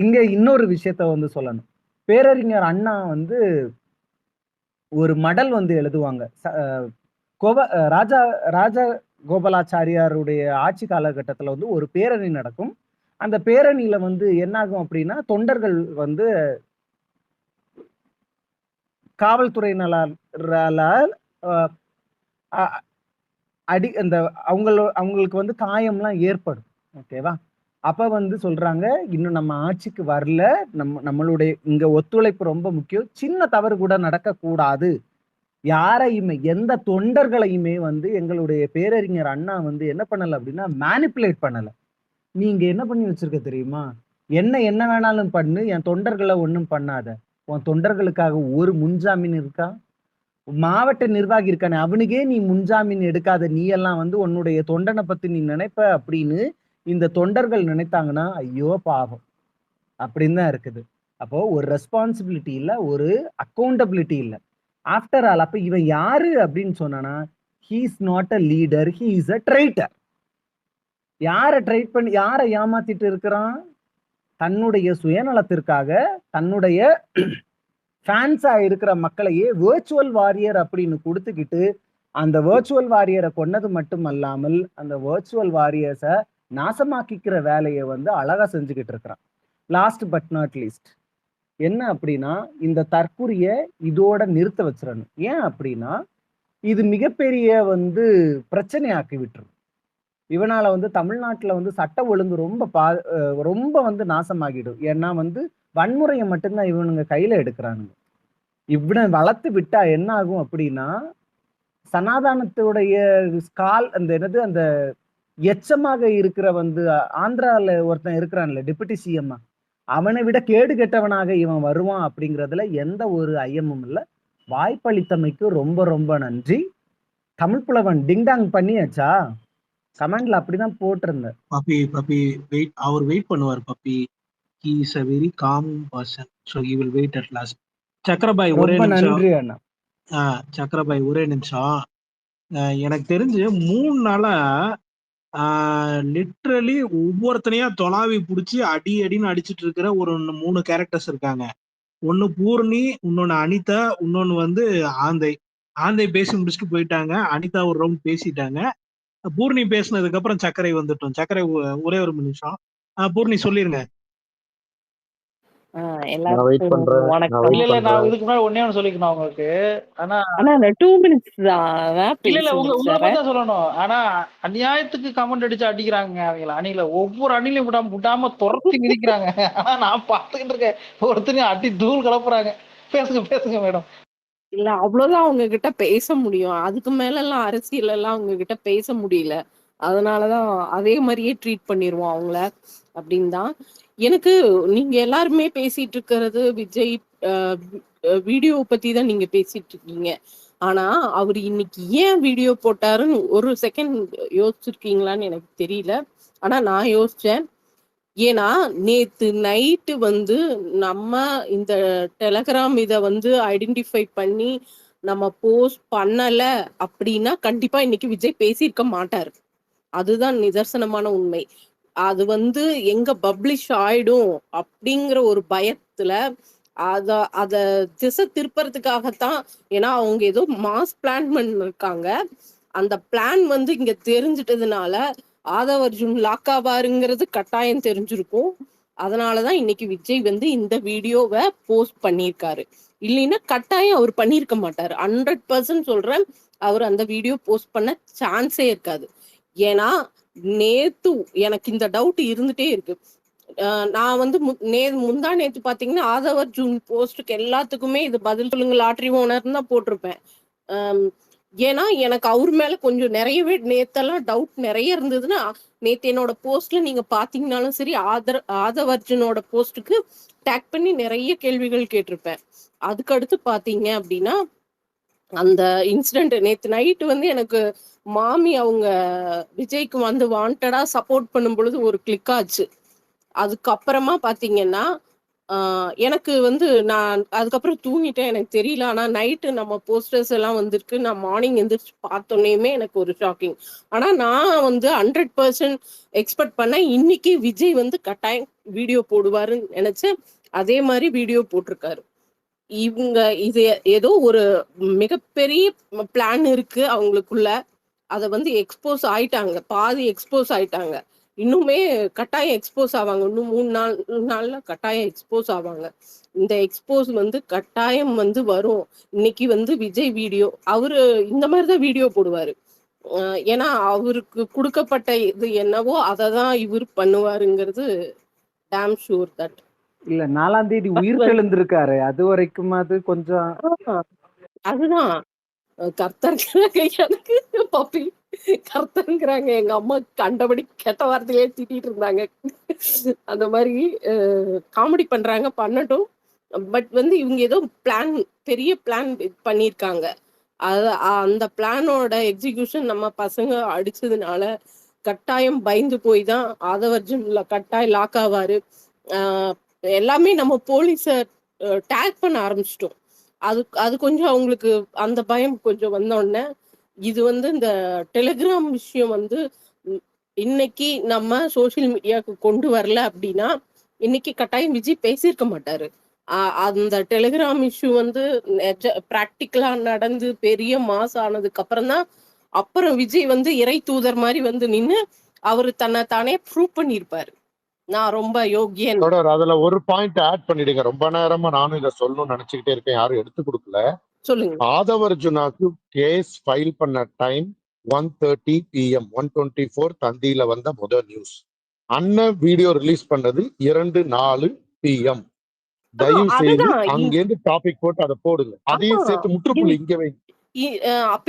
இங்க இன்னொரு விஷயத்த வந்து சொல்லணும். பேரறிஞர் அண்ணா வந்து ஒரு மடல் வந்து எழுதுவாங்க. ராஜா கோபாலாச்சாரியாருடைய ஆட்சி காலகட்டத்துல வந்து ஒரு பேரணி நடக்கும். அந்த பேரணியில வந்து என்னாகும் அப்படின்னா, தொண்டர்கள் வந்து காவல்துறையினரால் அவங்களுக்கு வந்து காயம்லாம் ஏற்படும். ஓகேவா? அப்ப வந்து சொல்றாங்க, இன்னும் நம்ம ஆட்சிக்கு வரல, நம்மளுடைய இங்க ஒத்துழைப்பு ரொம்ப முக்கியம், சின்ன தவறு கூட நடக்கக்கூடாது, யாரையுமே எந்த தொண்டர்களையுமே வந்து எங்களுடைய பேரறிஞர் அண்ணா வந்து என்ன பண்ணல அப்படின்னா மேனிப்புலேட் பண்ணல. நீங்க என்ன பண்ணி வச்சிருக்க தெரியுமா? என்ன வேணாலும் பண்ணு, என் தொண்டர்களை ஒண்ணும் பண்ணாத. உன் தொண்டர்களுக்காக ஒரு முன்ஜாமீன் இருக்கா? மாவட்ட நிர்வாகி இருக்கானே அவனுக்கே நீ முன்ஜாமீன் எடுக்காத, நீ எல்லாம் வந்து உன்னுடைய தொண்டனை பத்தி நீ நினைப்ப அப்படின்னு இந்த தொண்டர்கள் நினைத்தாங்கன்னா ஐயோ பாவம் அப்படின்னு தான் இருக்குது. அப்போ ஒரு ரெஸ்பான்சிபிலிட்டி இல்ல, ஒரு அக்கௌண்டபிலிட்டி இல்ல. ஆஃப்டர் ஆல் அப்ப இவன் யாரு அப்படின்னு சொன்னானா, he is not a leader, he is a traitor. யாரை ஏமாத்திட்டு இருக்கிறான்? தன்னுடைய சுயநலத்திற்காக தன்னுடைய ஃபேன்ஸா இருக்கிற மக்களையே வேர்ச்சுவல் வாரியர் அப்படின்னு கொடுத்துக்கிட்டு அந்த வேர்ச்சுவல் வாரியரை கொன்னது மட்டும் அல்லாமல் அந்த வேர்ச்சுவல் வாரியர்ஸை நாசமாக்கிக்கிற வேலையை வந்து அழகா செஞ்சுக்கிட்டு இருக்கிறான். லாஸ்ட் பட் நாட் லீஸ்ட் என்ன அப்படின்னா, இந்த தற்குறிய இதோட நிறுத்த வச்சிடணும். ஏன் அப்படின்னா இது மிகப்பெரிய வந்து பிரச்சனையாக்கி விட்டுரும். இவனால வந்து தமிழ்நாட்டுல வந்து சட்ட ஒழுங்கு ரொம்ப வந்து நாசமாகிடும். ஏன்னா வந்து வன்முறையை மட்டும்தான் இவனுங்க கையில எடுக்கிறானுங்க. இவனை வளர்த்து விட்டா என்ன ஆகும் அப்படின்னா, சனாதானத்துடைய அந்த எச்சமாக இருக்கிற வந்து ஆந்திரால ஒருத்தன் இருக்கிறான்ல டெபுட்டி சிஎம், அவனை விட கேடு கெட்டவனாக இவன் வருவான் அப்படிங்கிறதுல எந்த ஒரு ஐயமும் இல்லை. வாய்ப்பளித்தமைக்கு ரொம்ப ரொம்ப நன்றி. தமிழ் புலவன் டிங்டாங் பண்ணியாச்சா? கமெண்ட்ல அப்படிதான் போட்டிருந்தேன். பப்பி வெயிட், அவர் வெயிட் பண்ணுவார் puppy. he is a very calm person, so he will wait at last. சக்கரபாய் ஒரே நிமிஷம். நன்றி அண்ணா. சக்கரபாய் ஒரே நிமிஷம். எனக்கு தெரிஞ்சு 3 நாளா லிட்ரலி ஒவ்வொருத்தனையா தொலாவி பிடிச்சி அடின்னு அடிச்சுட்டு இருக்கிற ஒரு 3 கேரக்டர்ஸ் இருக்காங்க. ஒன்னு பூர்ணி, இன்னொன்னு அனிதா, இன்னொன்னு வந்து ஆந்தை பேசி முடிச்சுட்டு போயிட்டாங்க. அனிதா ஒரு ரவுண்ட் பேசிட்டாங்க. பூர்ணி பேசினதுக்கு அப்புறம் சக்கரை வந்துட்டோம். சக்கரை ஒரே ஒரு நிமிஷம். பூர்ணி சொல்லிருங்க. நான் வெயிட் எல்லாருக்கும் பண்றேன் நான் வணக்கம். வெயிட் இல்ல நான் பண்றேன் இதுக்கு முன்னாடி ஒண்ணே ஒண்ணு சொல்லிக்கணும் உங்களுக்கு. ஆனா ஆனா நான் 2 மினிட்ஸ் தான் இல்ல பேசி உங்களை முடிச்சிடுறேன். பத்தி தான் சொல்லணும். ஆனா அநியாயத்துக்கு கமெண்ட் அடிச்சு அடிக்கிறாங்க அவங்கள அணில. ஒவ்வொரு அணிலையும் விடாம துரத்தி மிதிக்கிறாங்க. ஆனா நான் பார்த்துக்கிட்டு இருக்கேன், ஒருத்தரையும் அடி தூள் கலப்புறாங்க. பேசுங்க மேடம். இல்ல அவ்வளவுதான் அவங்க கிட்ட பேச முடியும். அதுக்கு மேல எல்லாம் அரசியல் எல்லாம் அவங்க கிட்ட பேச முடியல. அதனாலதான் அதே மாதிரியே ட்ரீட் பண்ணிருவோம் அவங்கள அப்படின்னு தான். எனக்கு நீங்க எல்லாருமே பேசிட்டு இருக்கிறது விஜய் வீடியோ பத்தி தான் நீங்க பேசிட்டு இருக்கீங்க. ஆனா அவர் இன்னைக்கு ஏன் வீடியோ போட்டாருன்னு ஒரு செகண்ட் யோசிச்சிருக்கீங்களான்னு எனக்கு தெரியல. ஆனா நான் யோசிச்சேன். ஏன்னா நேத்து நைட்டு வந்து நம்ம இந்த டெலகிராம் இத வந்து ஐடென்டிஃபை பண்ணி நம்ம போஸ்ட் பண்ணல அப்படின்னா கண்டிப்பா இன்னைக்கு விஜய் பேசியிருக்க மாட்டாரு. அதுதான் நிதர்சனமான உண்மை. அது வந்து எங்க பப்ளிஷ் ஆயிடும் அப்படிங்கிற ஒரு பயத்துல அத திசை திருப்பறதுக்காகத்தான். ஏன்னா அவங்க ஏதோ மாஸ் பிளான் பண்ணிருக்காங்க. அந்த பிளான் வந்து இங்க தெரிஞ்சிட்டதுனால ஆதவ் அர்ஜுன் லாக்காவாருங்கிறது கட்டாயம் தெரிஞ்சிருக்கும். அதனாலதான் இன்னைக்கு விஜய் வந்து இந்த வீடியோவை போஸ்ட் பண்ணியிருக்காரு. இல்லைன்னா கட்டாயம் அவர் பண்ணியிருக்க மாட்டாரு. 100% சொல்றேன், அவர் அந்த வீடியோ போஸ்ட் பண்ண சான்ஸே இருக்காது. ஏன்னா நேத்து எனக்கு இந்த டவுட் இருந்துட்டே இருக்கு. நான் வந்து முந்தா நேத்து பாத்தீங்கன்னா ஆதவ் அர்ஜுன் போஸ்டுக்கு எல்லாத்துக்குமே இது பதில் சொல்லுங்க லாட்டரி ஓனர்னு தான் போட்டிருப்பேன். ஏன்னா எனக்கு அவர் மேல கொஞ்சம் நிறையவே நேத்தெல்லாம் டவுட் நிறைய இருந்ததுன்னா, நேத்து என்னோட போஸ்ட்ல நீங்க பாத்தீங்கன்னாலும் சரி, ஆதவ் அர்ஜுனோட போஸ்டுக்கு டேக் பண்ணி நிறைய கேள்விகள் கேட்டிருப்பேன். அதுக்கடுத்து பாத்தீங்க அப்படின்னா அந்த இன்சிடென்ட் நேத்து நைட்டு வந்து எனக்கு மாமி அவங்க விஜய்க்கு வந்து வாண்டடா சப்போர்ட் பண்ணும் பொழுது ஒரு கிளிக் ஆச்சு. அதுக்கப்புறமா பாத்தீங்கன்னா எனக்கு வந்து நான் அதுக்கப்புறம் தூங்கிட்டேன், எனக்கு தெரியல. ஆனா நைட்டு நம்ம போஸ்டர்ஸ் எல்லாம் வந்திருக்கு. நான் மார்னிங் எந்திரிச்சு பார்த்தோன்னேயுமே எனக்கு ஒரு ஷாக்கிங். ஆனா நான் வந்து 100% எக்ஸ்பெக்ட் பண்ணேன் இன்னைக்கு விஜய் வந்து கட்டாயம் வீடியோ போடுவாருன்னு நினைச்சேன். அதே மாதிரி வீடியோ போட்டிருக்காரு. இவங்க இது ஏதோ ஒரு மிகப்பெரிய பிளான் இருக்கு அவங்களுக்குள்ள. அத வந்து எக்ஸ்போஸ் ஆயிட்டாங்க, பாதி எக்ஸ்போஸ் ஆயிட்டாங்க. இன்னுமே கட்டாயம் எக்ஸ்போஸ் ஆவாங்க. இன்னும் 3 நாள்ல கட்டாயம் எக்ஸ்போஸ் ஆவாங்க. இந்த எக்ஸ்போஸ் வந்து கட்டாயம் வந்து வரும். இன்னைக்கு வந்து விஜய் வீடியோ அவரு இந்த மாதிரிதான் வீடியோ போடுவாரு. ஏன்னா அவருக்கு கொடுக்கப்பட்ட இது என்னவோ அததான் இவர் பண்ணுவாருங்கிறது டேம் ஷூர் தட். இல்ல 4ஆம் தேதி உயிர் தெழுந்திருக்காரு. அது வரைக்கும் அது கொஞ்சம் அதுதான் கர்த்தருங்கிறாங்க. எனக்கு பப்பி கர்த்தருங்கிறாங்க. எங்க அம்மா கண்டபடி கெட்ட வார்த்தையிலே திட்டிட்டு இருந்தாங்க. அந்த மாதிரி காமெடி பண்றாங்க, பண்ணட்டும். பட் வந்து இவங்க ஏதோ பிளான், பெரிய பிளான் பண்ணியிருக்காங்க. அந்த பிளானோட எக்ஸிகியூஷன் நம்ம பசங்க அடிச்சதுனால கட்டாயம் பயந்து போய் தான் ஆதவ் அர்ஜுன்ல கட்டாயம் லாக் ஆவாரு. எல்லாமே நம்ம போலீஸ டேக் பண்ண ஆரம்பிச்சிட்டோம். அது கொஞ்சம் அவங்களுக்கு அந்த பயம் கொஞ்சம் வந்தோடனே இது வந்து இந்த டெலிகிராம் விஷயம் வந்து இன்னைக்கு நம்ம சோசியல் மீடியாவுக்கு கொண்டு வரல அப்படின்னா இன்னைக்கு கட்டாயம் விஜய் பேசியிருக்க மாட்டாரு. அந்த டெலிகிராம் இஷ்யூ வந்து பிராக்டிக்கலா நடந்து பெரிய மாஸ் ஆனதுக்கு அப்புறம் விஜய் வந்து இறை தூதர் மாதிரி வந்து நின்னு அவரு தன்னை தானே ப்ரூவ் பண்ணியிருப்பாரு. நான் ரொம்ப யோகியன். அதுல ஒரு பாயிண்ட் ஆட் பண்ணிடுங்க. ரொம்ப நேரமா நானும் இதை சொல்லணும்னு நினைச்சுக்கிட்டே இருக்கேன், யாரும் எடுத்து கொடுக்கல. சொல்லுங்க. ஆதவ் அர்ஜுனாக்கு கேஸ் ஃபைல் பண்ண டைம் 1:30 PM 124 தந்தியில வந்த முதல் நியூஸ். அண்ணன் வீடியோ ரிலீஸ் பண்ணது 2:04 PM. தயவு செய்து அங்கிருந்து டாபிக் போட்டு அதை போடுங்க. அதையும் சேர்த்து முற்றுப்புள்ளி இங்க வைங்க.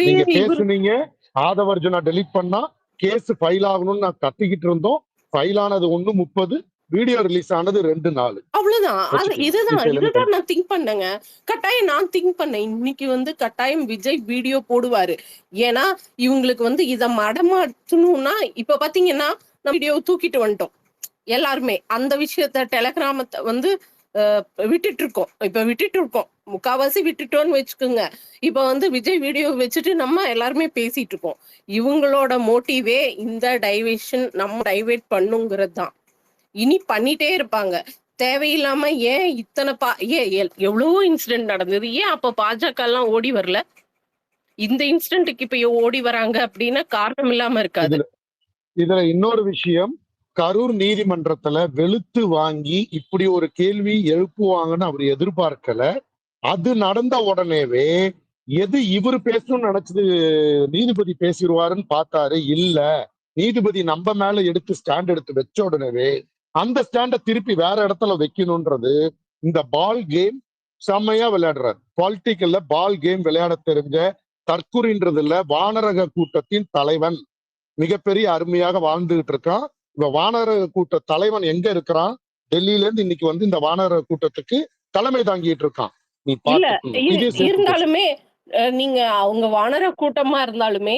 நீங்க பேசுனீங்க ஆதவ் அர்ஜுனா டெலீட் பண்ணா கேஸ் ஃபைல் ஆகணும்னு நான் கத்திக்கிட்டு இருந்தோம். ஃபைல் ஆனது 1:30, வீடியோ ரிலீஸ் ஆனது 2:04. அவ்வளவுதான். இதுதான் நான் திங்க் பண்ணேங்க. கட்டாயம் நான் திங்க் பண்ணேன் இன்னைக்கு வந்து கட்டாயம் விஜய் வீடியோ போடுவாரு. ஏன்னா இவங்களுக்கு வந்து இத மடமாற்றணும்னா இப்ப பாத்தீங்கன்னா நம்ம வீடியோ தூக்கிட்டு வந்துட்டோம் எல்லாருமே. அந்த விஷயத்த டெலிகிராமத்தை வந்து விட்டுட்டு இருக்கோம். முக்காவாசி விட்டுட்டோம்னு வச்சுக்கோங்க. இப்ப வந்து விஜய் வீடியோ வச்சுட்டு நம்ம எல்லாருமே பேசிட்டு இருக்கோம். இவங்களோட மோட்டிவே இந்த டைவேஷன், நம்ம டைவேட் பண்ணுங்கிறது தான். இனி பண்ணிட்டே இருப்பாங்க. தேவையில்லாம ஏன் இத்தனை எவ்வளவோ இன்சிடென்ட் நடந்தது. ஏன் அப்ப பாஜக எல்லாம் ஓடி வரல? இந்த இன்சிடென்ட்டுக்கு இப்ப ஓடி வராங்க அப்படின்னா காரணம் இல்லாம இருக்காது. இதுல இன்னொரு விஷயம், கரூர் நீதிமன்றத்துல வெளுத்து வாங்கி இப்படி ஒரு கேள்வி எழுப்புவாங்கன்னு அவர் எதிர்பார்க்கல. அது நடந்த உடனேவே எது இவர் பேசணும்னு நினைச்சது நீதிபதி பேசிடுவாருன்னு பார்த்தாரு. இல்ல, நீதிபதி நம்ம மேல எடுத்து ஸ்டாண்ட் எடுத்து வச்ச உடனேவே அந்த ஸ்டாண்ட திருப்பி வேற இடத்துல வைக்கணும்ன்றது இந்த பால் கேம் செம்மையா விளையாடுறாரு. பொலிட்டிக்கல்ல பால் கேம் விளையாட தெரிஞ்ச தற்குறின்றதுல வானரக கூட்டத்தின் தலைவன் மிகப்பெரிய அருமையாக வாழ்ந்துகிட்டு இருக்கான். இப்ப வானரக கூட்ட தலைவன் எங்க இருக்கிறான்? டெல்லியில இருந்து இன்னைக்கு வந்து இந்த வானரக கூட்டத்துக்கு தலைமை தாங்கிட்டு இருக்கான். நீ இல்ல பாத்து இருந்தாலுமே நீங்க அவங்க வானர கூட்டமா இருந்தாலுமே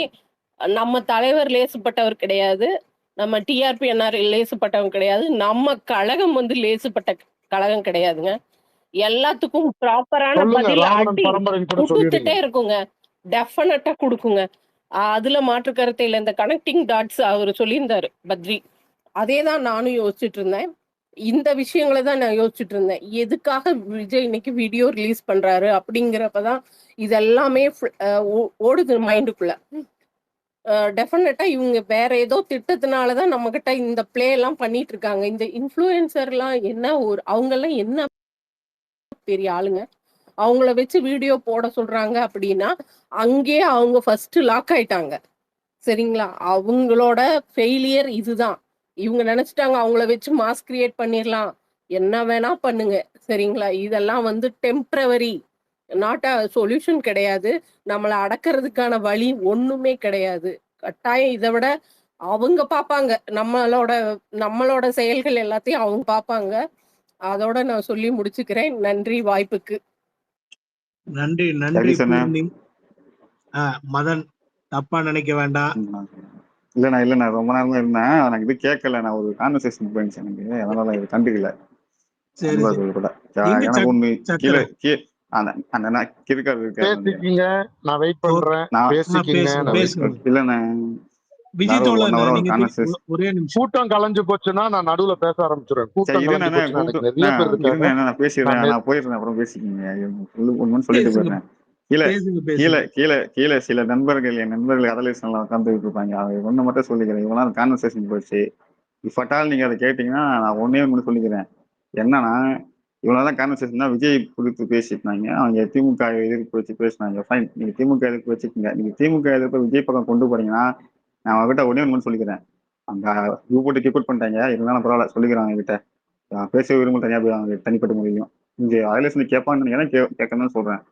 நம்ம தலைவர் லேசுப்பட்டவர் கிடையாது, நம்ம டிஆர்பி என்ஆர் லேசுப்பட்டவங்க கிடையாது, நம்ம கழகம் வந்து லேசுப்பட்ட கழகம் கிடையாதுங்க. எல்லாத்துக்கும் ப்ராப்பரான பதில் அடி கொடுத்துட்டே இருக்குங்க, டெஃபினட்டா கொடுக்குங்க. அதுல மாற்று கருத்து இல்லை. இந்த கனெக்டிங் டாட்ஸ் அவர் சொல்லியிருந்தாரு பத்ரி, அதே தான் நானும் யோசிச்சுட்டு இருந்தேன். இந்த விஷயங்களை தான் நான் யோசிச்சுட்டு இருந்தேன். எதுக்காக விஜய் இன்னைக்கு வீடியோ ரிலீஸ் பண்றாரு அப்படிங்கிறப்பதான் இதெல்லாமே ஓடுது மைண்டுக்குள்ள. டெஃபினட்டா இவங்க வேற ஏதோ திட்டத்தினாலதான் நம்ம கிட்ட இந்த பிளே எல்லாம் பண்ணிட்டு இருக்காங்க. இந்த இன்ஃப்ளூயன்சர் எல்லாம் என்ன அவங்க எல்லாம் என்ன பெரிய ஆளுங்க, அவங்கள வச்சு வீடியோ போட சொல்றாங்க அப்படின்னா அங்கேயே அவங்க ஃபர்ஸ்ட் லாக் ஆயிட்டாங்க. சரிங்களா, அவங்களோட ஃபெயிலியர் இதுதான். இவங்க நினைச்சிட்டாங்க அவங்கள வச்சு மாஸ் கிரியேட் பண்ணிடலாம், என்ன வேணா பண்ணுங்க. சரிங்களா, இதெல்லாம் வந்து டெம்பரவரி, நாட் அ சொல்யூஷன் கிடையாது. நம்மளை அடக்கிறதுக்கான வழி ஒண்ணுமே கிடையாது. கட்டாயம் இதை விட அவங்க பார்ப்பாங்க, நம்மளோட செயல்கள் எல்லாத்தையும் அவங்க பார்ப்பாங்க. அதோட நான் சொல்லி முடிச்சுக்கிறேன். நன்றி வாய்ப்புக்கு. நன்றி நன்றி பூர்ணி. மதன் தப்பா நினைக்க வேண்டாம். இல்லண்ணா ரொம்ப நேரமா இருந்தேன், எனக்கு இது கேட்கல, நான் ஒரு கான்வர்சேஷன் போயிருந்துச்சு எனக்கு, அதனால இது கண்டுக்கல. கூட எனக்கு ஒண்ணு கீழே அந்த பேசிக்கிங்க, நான் வெயிட் பண்றேன். இல்லண்ணா கூட்டம் கலைஞ்சு போச்சுன்னா நான் நடுவுல பேச ஆரம்பிச்சிருவேன். நான் பேசிடுறேன், நான் போயிடுறேன், அப்புறம் பேசிக்கிங்க சொல்லிட்டு போயிடுறேன். கீழே சில நண்பர்கள், என் நண்பர்கள் அதலேஷன்ல உட்காந்துட்டு இருப்பாங்க, அவங்க ஒண்ணு மட்டும் சொல்லிக்கிறேன். இவங்களாம் கான்வர்சேஷன் போயிடுச்சு, இஃபட்டால் நீங்க அதை கேட்டீங்கன்னா நான் ஒன்னே ஒண்ணு சொல்லிக்கிறேன். என்னன்னா, இவ்வளவுதான் கான்வர்சேஷன் தான். விஜய் குறித்து பேசிட்டாங்க, அவங்க திமுக எதிர்ப்பு வச்சு பேசினாங்க. ஃபைன், நீங்க திமுக எதிர்ப்பு வச்சுக்கோங்க. நீங்க திமுக எதிர்ப்பு விஜய் பக்கம் கொண்டு போறீங்கன்னா நான் அவங்ககிட்ட ஒன்னே ஒன்று சொல்லிக்கிறேன். அந்த இது போட்டு கியூட் பண்ணிட்டாங்க, இருந்தாலும் பரவாயில்ல சொல்லிக்கிறேன். அவங்க கிட்ட பேச விரும்ப தனியா போய் அவங்க தனிப்பட்ட முடியும். இங்க அதலேஷன் கேட்பான்னு கேட்கணும்னு சொல்றேன்.